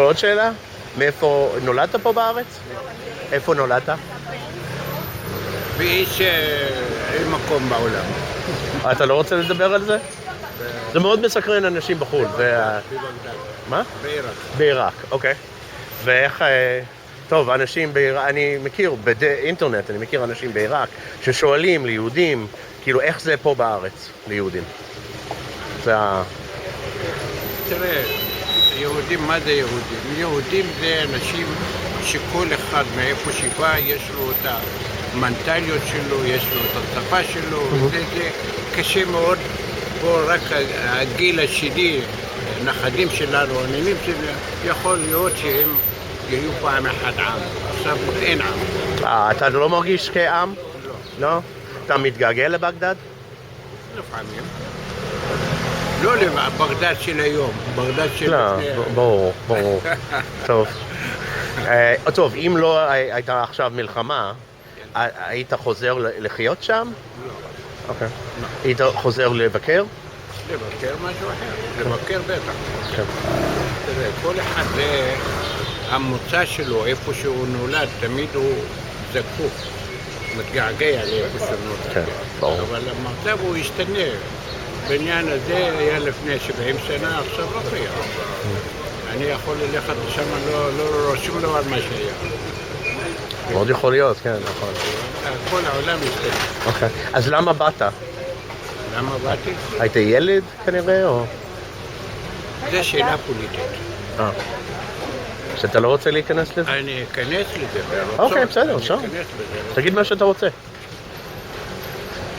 עוד שאלה? מאיפה נולדת פה בארץ? איפה נולדת? באיש אין מקום בעולם. אתה לא רוצה לדבר על זה? זה מאוד מסקרן אנשים בחו"ל. בבגדד. מה? בעיראק. בעיראק, אוקיי. ואיך... טוב, אנשים בעיראק, אני מכיר באינטרנט, אני מכיר אנשים בעיראק ששואלים ליהודים, כאילו איך זה פה בארץ ליהודים? זה תראה, יהודים, מה זה יהודים? יהודים זה אנשים שכל אחד מאיפה שבא יש לו את המנטליות שלו, יש לו את השפה שלו, וזה קשה מאוד. פה רק הגיל השני, נכדים שלנו, הנינים שלנו, יכול להיות שהם יהיו פעם אחד עם. עכשיו אין עם. אתה לא מרגיש כעם? לא. לא? אתה מתגעגע לבגדד? לפעמים. לא לבגדד של היום, בגדד של... לא, ברור. טוב. טוב, אם לא הייתה עכשיו מלחמה, היית חוזר לחיות שם? לא. אוקיי. היית חוזר לבקר? לבקר משהו אחר, לבקר בטח. כן. תראה, כל אחד זה המוצא שלו, איפה שהוא נולד, תמיד הוא זקוק, מתגעגע לאיפה שהוא נולד. כן, ברור. אבל המצב הוא השתנה. בעניין הזה היה לפני 70 שנה, עכשיו לא קיים. אני יכול ללכת לשם, לא שום דבר מה שהיה. מאוד יכול להיות, כן, נכון. כל העולם השתנה. אוקיי. אז למה באת? למה באתי? היית ילד כנראה, או... זו שאלה פוליטית. שאתה לא רוצה להיכנס לזה? אני אכנס לזה. אוקיי, בסדר, אפשר. אני אכנס לזה. תגיד מה שאתה רוצה.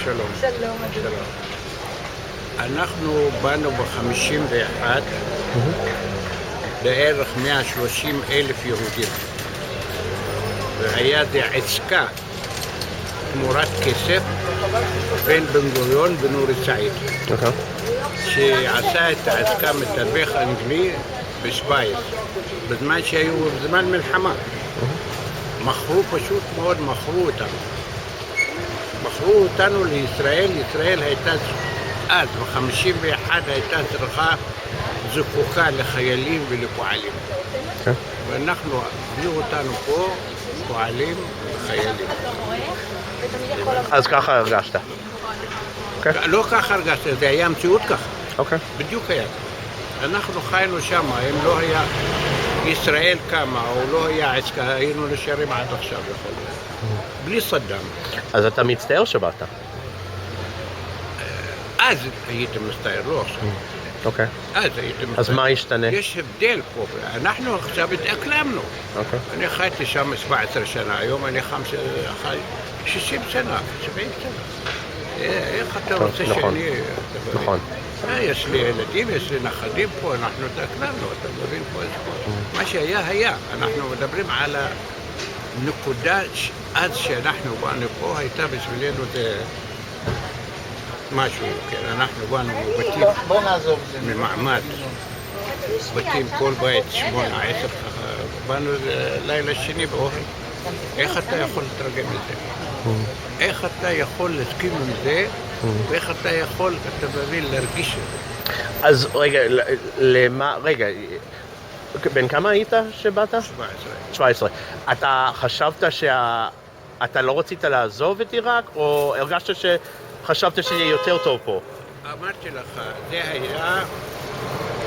שלום. שלום. אנחנו באנו ב-51, בערך 130,000 יהודים. והיה זה עסקה תמורת כסף בין בן גוריון ונורי סעיד, שעשה את העסקה מתווך אנגלי בשוויץ, בזמן שהיו בזמן מלחמה. מכרו פשוט מאוד, מכרו אותנו לישראל. ישראל הייתה אז, ב-51 הייתה צריכה זקוקה לחיילים ולפועלים. ואנחנו, הביאו אותנו פה, פועלים וחיילים. אז ככה הרגשת? לא ככה הרגשת, זה היה מציאות ככה. אוקיי. בדיוק היה. אנחנו חיינו שם, אם לא היה ישראל קמה או לא היה עסקה, היינו נשארים עד עכשיו יכול להיות. בלי סדאם. אז אתה מצטער שבאת? אז הייתם מצטער, לא עכשיו. אוקיי. אז הייתם מצטער. אז מה השתנה? יש הבדל פה, אנחנו עכשיו התאקלמנו. אוקיי. אני חייתי שם 17 שנה, היום אני חי 60 שנה, 70 שנה. איך אתה רוצה שאני... נכון. יש לי ילדים, יש לי נכדים פה, אנחנו התאקלמנו, אתה מבין פה איזה פה. מה שהיה, היה. אנחנו מדברים על הנקודה עד שאנחנו באנו פה, הייתה בשבילנו זה... משהו, כן, אנחנו באנו בבתים ממעמד, בתים כל בית 8, 10, באנו לילה שני באוהל. איך אתה יכול לתרגם את זה? איך אתה יכול להסכים עם זה, ואיך אתה יכול, אתה מבין, להרגיש את זה? אז רגע, בן כמה היית שבאת? 17. 17. אתה חשבת אתה לא רצית לעזוב את עיראק, או הרגשת חשבת שיהיה יותר טוב פה? אמרתי לך, זה היה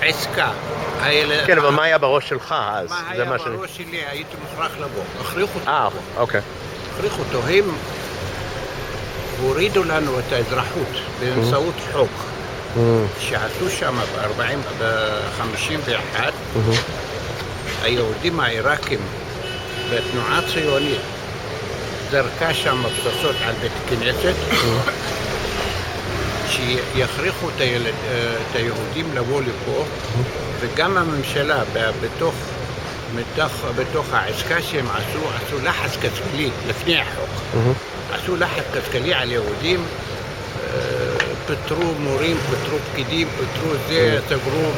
עסקה. כן, אבל מה היה בראש שלך אז? מה היה בראש שלי? הייתי מוכרח לבוא. הכריחו אותו. אוקיי. הכריחו אותו. הם הורידו לנו את האזרחות באמצעות חוק שעשו שם ב-51. היהודים העיראקים והתנועה הציונית זרקה שם פצצות על בית כנסת שיכריחו את היהודים לבוא לפה, וגם הממשלה בתוך העסקה שהם עשו לחץ כלכלי לפני החוק. עשו לחץ כלכלי על יהודים, פטרו מורים, פטרו פקידים, פטרו זה, סגרו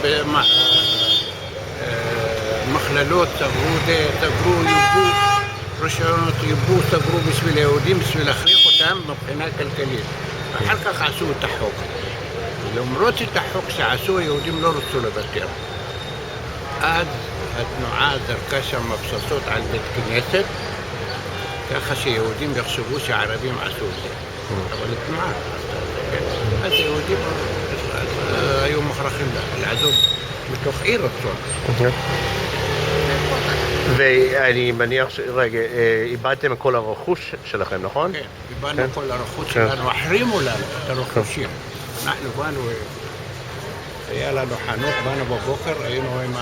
מכללות, סגרו יבוא, רישיונות יבוא, סגרו בשביל היהודים, בשביל להכריח אותם מבחינה כלכלית. אחר כך עשו את החוק. למרות את החוק שעשו, היהודים לא רצו לוותר. עד התנועה זרקה שם פצצות על בית כנסת, ככה שיהודים יחשבו שהערבים עשו את זה. אבל התנועה עשתה את זה, כן? אז היהודים היו מוכרחים לעזוב מתוך עיר רצון. ואני מניח רגע, איבדתם כל הרכוש שלכם, נכון? כן, איבדנו כל הרכוש שלנו, החרימו לנו את הרכושים. אנחנו באנו, היה לנו חנות, באנו בבוקר, היינו עם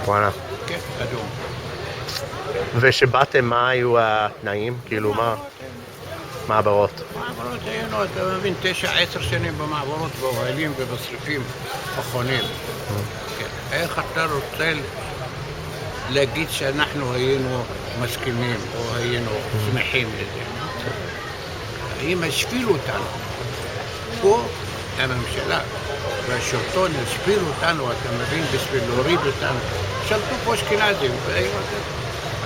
וואלה. כן, אדום. ושבאתם, מה היו התנאים? כאילו, מה? מעברות. מעברות היינו, אתה מבין, 9-10 שנים במעברות, באוהלים ובשריפים פחונים. כן. איך אתה רוצה להגיד שאנחנו היינו מסכימים או היינו שמחים לזה? הם השפילו אותנו. פה הממשלה והשלטון השפילו אותנו, אתה מבין, בשביל להוריד אותנו. שלטו פה אשכנזים.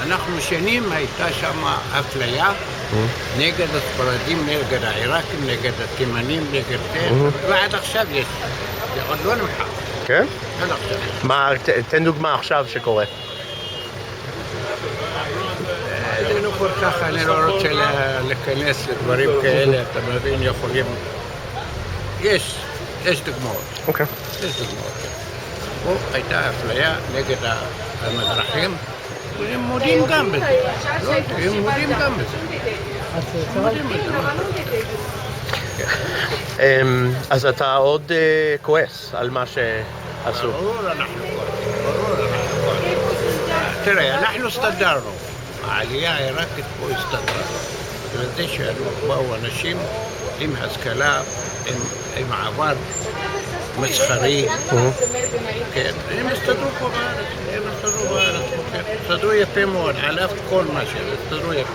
אנחנו שנים הייתה שם אפליה נגד הספרדים, נגד העיראקים, נגד התימנים, נגד זה, ועד עכשיו יש. זה עוד לא נמחק. כן? עד עכשיו. מה, תן דוגמה עכשיו שקורה. זה לא כל כך, אני לא רוצה להיכנס לדברים כאלה, אתה מבין, יכולים... יש דוגמאות. אוקיי. יש דוגמאות. פה הייתה אפליה נגד המזרחים, והם מודים גם בזה. הם מודים גם בזה. אז אתה עוד כועס על מה שעשו. ברור אנחנו כועסים. תראה, אנחנו הסתדרנו. העלייה העיראקית פה הסתדרה. וזה שבאו אנשים עם השכלה, עם עבר מסחרי, כן, הם הסתדרו פה בארץ, הסתדרו יפה מאוד, על אף כל מה שהם, הסתדרו יפה.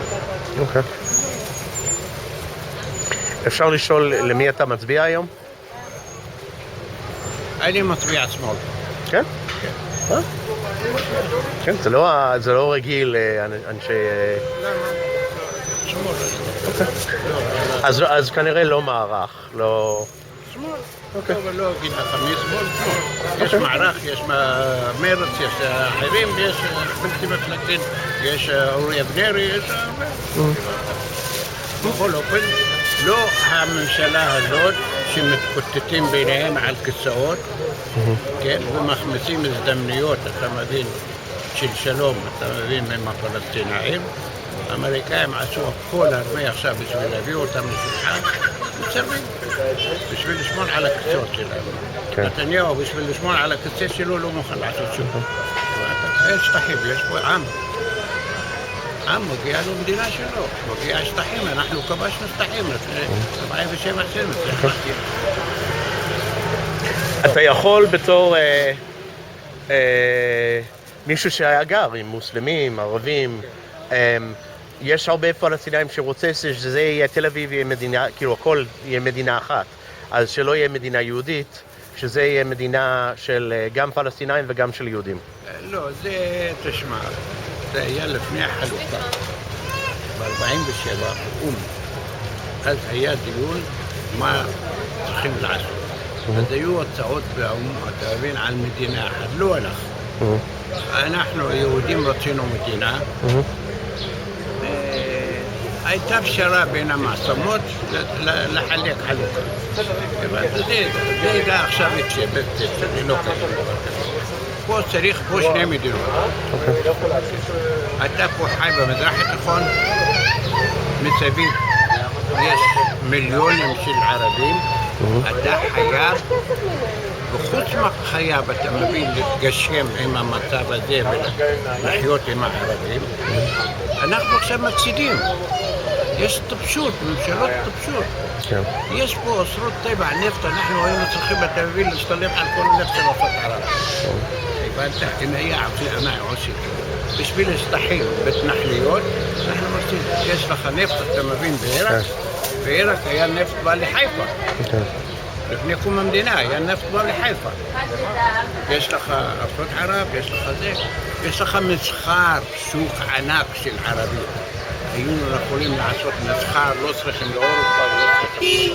אוקיי. אפשר לשאול למי אתה מצביע היום? אני מצביע שמאל. כן? כן. כן, זה לא רגיל, אנשי... למה? שמאל. אז כנראה לא מערך, לא... שמאל. אבל לא אגיד לך מי שמאל. יש מערך, יש מרץ, יש אחרים, יש בלתי מפלגתיים, יש אורי אבנרי, יש... בכל אופן, לא הממשלה הזאת שמתקוטטים ביניהם על כיסאות, כן, ומחמיצים הזדמנויות, אתה מבין, של שלום, אתה מבין, עם הפלסטינאים. האמריקאים עשו הכל הרבה עכשיו בשביל להביא אותם לשולחן, מצרים, בשביל לשמור על הכיסאות שלנו. נתניהו, בשביל לשמור על הכיסא שלו, לא מוכן לעשות שום. יש שטחים, יש פה עם. עם מגיע לו מדינה שלו, מגיע שטחים, אנחנו כבשנו שטחים לפני 47 שנים. אתה יכול בתור מישהו שהיה גר עם מוסלמים, ערבים, יש הרבה פלסטינאים שרוצה שזה יהיה תל אביב, יהיה מדינה, כאילו הכל יהיה מדינה אחת, אז שלא יהיה מדינה יהודית, שזה יהיה מדינה של גם פלסטינאים וגם של יהודים. לא, זה תשמע, זה היה לפני החלוקה, ב-47 באום, אז היה דיון מה צריכים לעשות. אז היו הצעות באום, אתה מבין, על מדינה אחת, לא הלך. אנחנו היהודים רצינו מדינה, הייתה פשרה בין המעצמות לחלק חלוקה. זה ידע עכשיו התשבת, זה לא כזה. פה צריך פה שני מדינות. אתה פה חי במזרח התיכון, מסביב יש מיליונים של ערבים, אתה חייב, וחוץ מהחייב אתה מבין להתגשם עם המצב הזה ולחיות עם הערבים. אנחנו עכשיו מפסידים. יש טיפשות, ממשלות טיפשות. יש פה אוצרות טבע, נפט, אנחנו היינו צריכים בתל-אביב להשתלם על כל נפט של ארצות ערב. הבנת? אם היה עושה עושה בשביל השטחים בתנחליות, אנחנו עושים, יש לך נפט, אתה מבין, בעיראק, בעיראק היה נפט בא לחיפה. לפני קום המדינה היה נפט בא לחיפה. יש לך ארצות ערב, יש לך זה, יש לך מסחר, שוק ענק של ערבים. היינו יכולים לעשות מסחר, לא צריכים לאירופה ולא צריכים.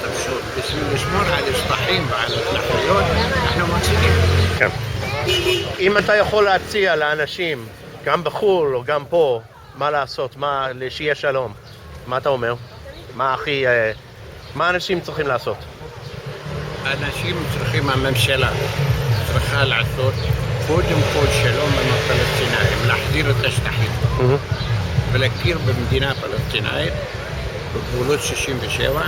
זה פשוט, בשביל לשמור על השטחים ועל התנחליות, אנחנו מפסידים. כן. אם אתה יכול להציע לאנשים, גם בחו"ל או גם פה, מה לעשות, שיהיה שלום, מה אתה אומר? מה אנשים צריכים לעשות? אנשים צריכים, הממשלה צריכה לעשות קודם כל שלום עם הפלסטינאים, להחזיר את השטחים ולהכיר במדינה פלסטינאית בגבולות 67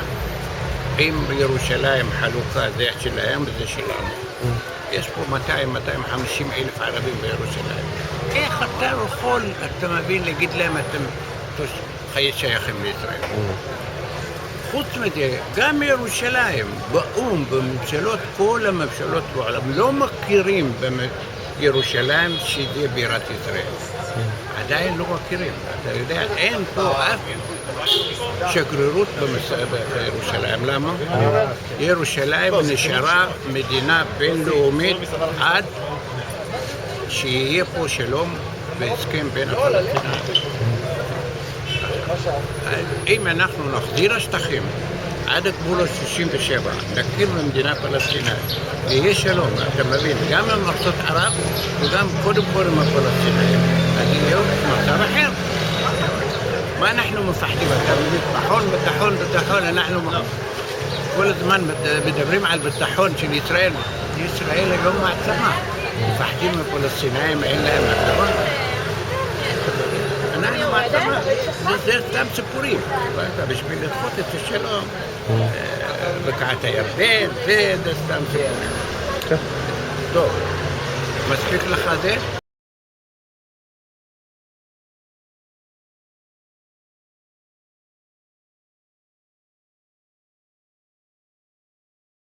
עם ירושלים חלוקה, זה שלהם וזה שלנו. יש פה 200-250 אלף ערבים בירושלים. איך אתה יכול, אתה מבין, להגיד להם אתם שייכים לישראל? חוץ מזה, גם ירושלים, באום, בממשלות, כל הממשלות בעולם, לא מכירים בירושלים שזה בירת ישראל. עדיין לא מכירים. אתה יודע, אין פה אף שגרירות בירושלים. למה? ירושלים נשארה מדינה בינלאומית עד שיהיה פה שלום והסכם בין הפלסטינאים. אם אנחנו נחזיר השטחים עד הגבולות 67, נכיר במדינה פלסטינאית, יהיה שלום, אתה מבין, גם עם ארצות ערב וגם קודם כל עם הפלסטינאים, אז יהיה מצב אחר. מה אנחנו מפחדים? אתה מבין, ביטחון, אנחנו כל הזמן מדברים על ביטחון של ישראל. ישראל היום מעצמה. מפחדים מהפלסטינאים, אין להם מעצמה. אנחנו מעצמה, זה סתם סיפורים. בשביל לדחות את השלום, בקעת הירדן, זה סתם סיפורים. טוב, מספיק לך זה?